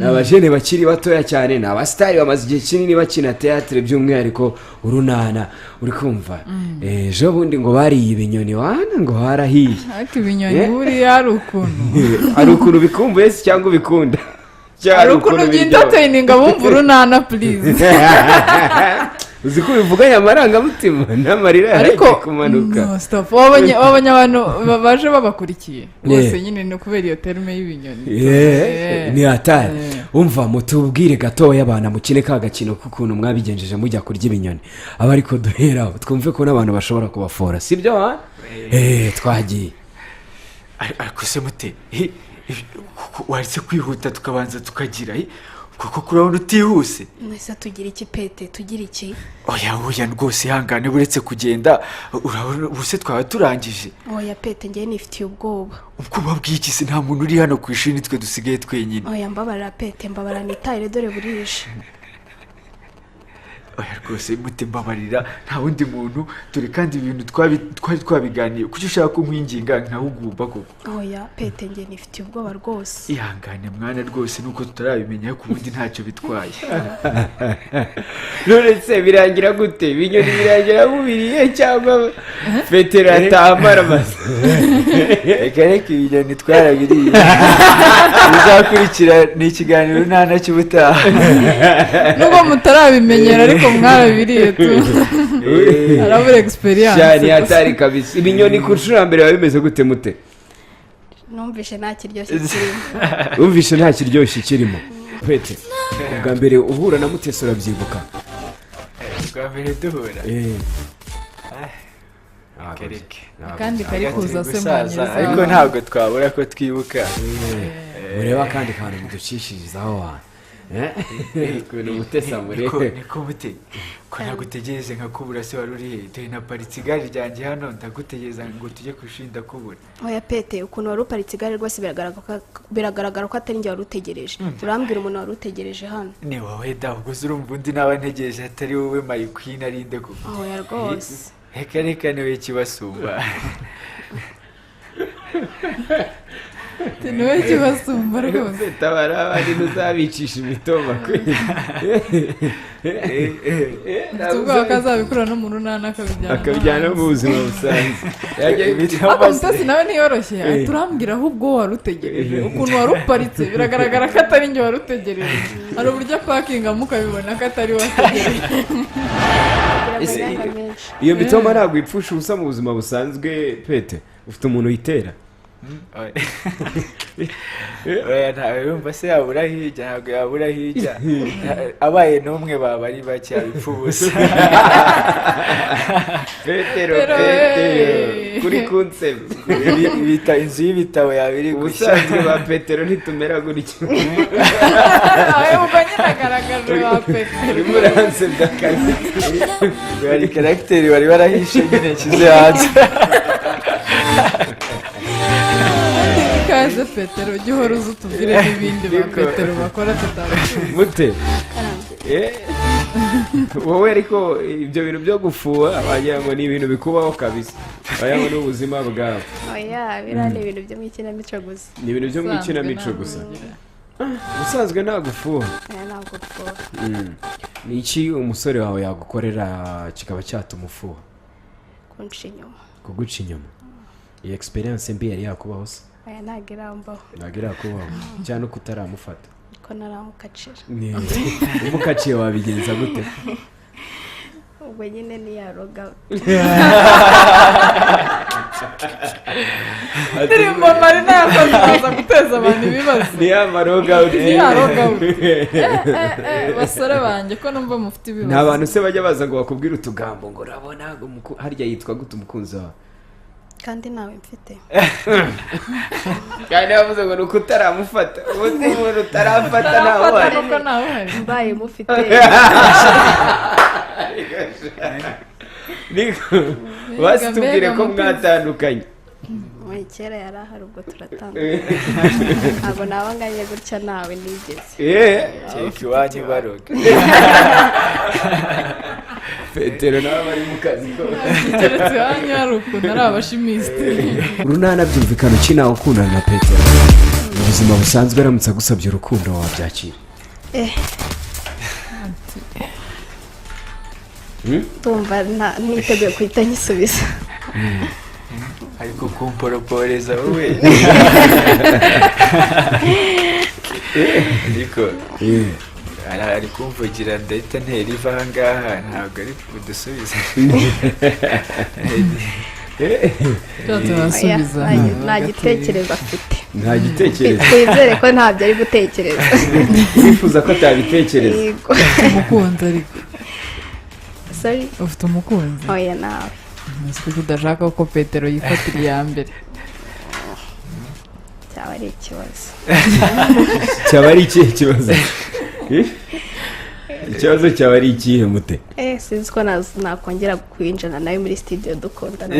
N'abajene bakiri batoya cyane n'abastari bamaze igihe kinini bakina theatre by'umwihariko urunana uri kumva ejo bundi ngo bariye ibinyoni wana ngo harahiye ariko ibinyoni buri ari ukuntu bikumbuye se cyangwa bikunda ari ukuntu by'entertaininga bumva urunana please uzi ko bivuganye amarangamutima n'amarira ariko kumanuka no stop wabonye abantu baje babakurikiye bose nyine no kubera iyo terme y'ibinyoni ni atari umva mutubwire gatoya abana mukine ka gakino kukuntu mwabigenjeje mujya kurya ibinyoni aba ariko duhera twumve ko n'abantu bashobora kubafora sibyo ha twagiye ariko se mute waritse kwihuta tukabanza tukagira kuko kurabona utihuse mwese tugira iki pete tugira iki oya rwose ihangane buretse kugenda urabona ubuse twaba turangije oya pete njye nifitiye ubwoba bw'iki se nta muntu uri hano ku ishuri nitwe dusigaye twenyine oya mbabara pete mbabara nitayire dore burije oya rwose mute mbabarira nta wundi muntu dore kandi ibintu twari twabiganiye kuki ushaka ko nkwinginga nkahugumba koko oya pete njye nifitiye ubwoba rwose ihangane mwana rwose nuko tutarabimenya ku bundi ntacyo bitwaye none se birangira gute ibinyoni birangira mubiriye cyangwa Petero atahamara amaze reka ibinyoni twarabiriye bizakurikira ni ikiganiro ntana cy'ubutaha nubwo mutarabimenyera ariko mwarabiriye tu arabura experience cyane atari kabisa ibinyoni kurshura mbere babimeze gute mute numvishe nta kiryoshye kirimo umvishe nta kiryoshye kirimo Pete ubwa mbere uhura na Mutesi urabyibuka ubwa mbere duhura kandi kari kuza se mwanyiriza ariko ntabwo twabura ko twibuka ureba kandi kantu muducishirizaho wa ukuntu Mutesi amureke niko mute ko nagutegereze nkakubura se wari uri he dore naparitse igare ryanjye hano ndagutegereza ngo tujye ku ishuri ndakubura oya pete ukuntu wari uparitse igare rwose biragaragara ko atari njye wari utegereje urambwira umuntu wari utegereje hano ni wowe da ubwo urumva undi naba ntegereje atari wowe my queen arinde ko oya rwose reka niwe kibasumba niwe kibasumba rwose tabara abandi ntuzabicisha imitoma ubwo kazabikura no mu runana akabijyana mu buzima busanzwe ariko Mutesi nawe ntiyoroshye turambwira ahubwo wari utegereje ukuntu wari uparitse biragaragara ko atari njye wari utegereje hari uburyo pakinga mukabibona ko atari wategereje iyo mitoma ntabwo ipfusha ubusa mu buzima busanzwe Pete ufite umuntu uyitera oya ntawe yumva se yabura hirya ntabwo yabura hirya abaye n'umwe baba ari bake abipfa ubusa Petero kuri kunsebe bita inzu y'ibitabo yabiri ubusanzwe ba Petero ntitumera gutya ubwo nyine agaragaje ba Petero urimo uransebya akazi hari karagiteri bari barahishe nyine nshyize hanze kaze Petero ujye uhora uzi utubwire n'ibindi ba Petero bakora tutabashuye mute wowe ariko ibyo bintu byo gufuha wagira ngo ni ibintu bikubaho kabisa wagira ngo ni ubuzima bwawe oya biriya ni ibintu byo mu ikinamico gusa ni ibintu byo mu ikinamico gusa ubusanzwe nta gufuha ntabwo gufuha ni iki umusore wawe yagukorera kikaba cyatuma ufuha kunca inyuma kuguca inyuma iyi experience mbi yari yakubaho se oya ntabwo irambaho ntabwo irakubaho cyane ko utaramufata ko naramukacira umukaciye wabigenza gute ubwo nyine niyaroga ndirimbo Marina yakoze aza guteza abantu ibibazo niyamaroga basore banjye ko numva mufite ibibazo nta bantu se bajya baza ngo bakubwire utugambo ngo urabona harya yitwa gute umukunzi wawe kandi nawe mfite kandi bavuze ngo nuko utaramufata ubundi umuntu utarafata nawe hari mbaye mufite niko basitubwire ko mwatandukanye kera yari ahari ubwo turatandukanye ntabwo nabanganye gutya nawe nigeze cyeka iwanyu baroga Petero nawe bari mu kazi ko keretse iwanyu hari ukuntu ari abashimisite urunana byumvikana ukina ukundana na Petero mu buzima busanzwe aramutse agusabye urukundo wabyakira ndumva ntiteguye guhita nkisubiza ariko kumporoporeza wowe ariko ari kumvugira ndahita ntera iva aha ngaha ntabwo ari kudusubiza nta gitekerezo afite nta gitekerezo twizere ko ntabyo ari gutekereza wifuza ko atabitekereza umukunzi ariko sorry ufite umukunzi oya nawe ese udashaka ko petero yifatira iya mbere cyaba ari ikibazo cyaba ari ikihe kibazo ikibazo cyaba ari ikihe mute sinzi ko nakongera kwinjira nawe muri studio dukundana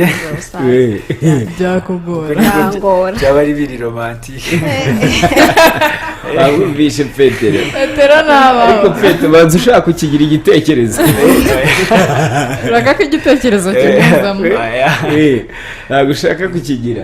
byakugora byangora byaba ari biri romantike wabumvishe petero nabaho ariko petero banza ushaka kukigira igitekerezo urashaka ko igitekerezo kimuzamo ntabwo ushaka kukigira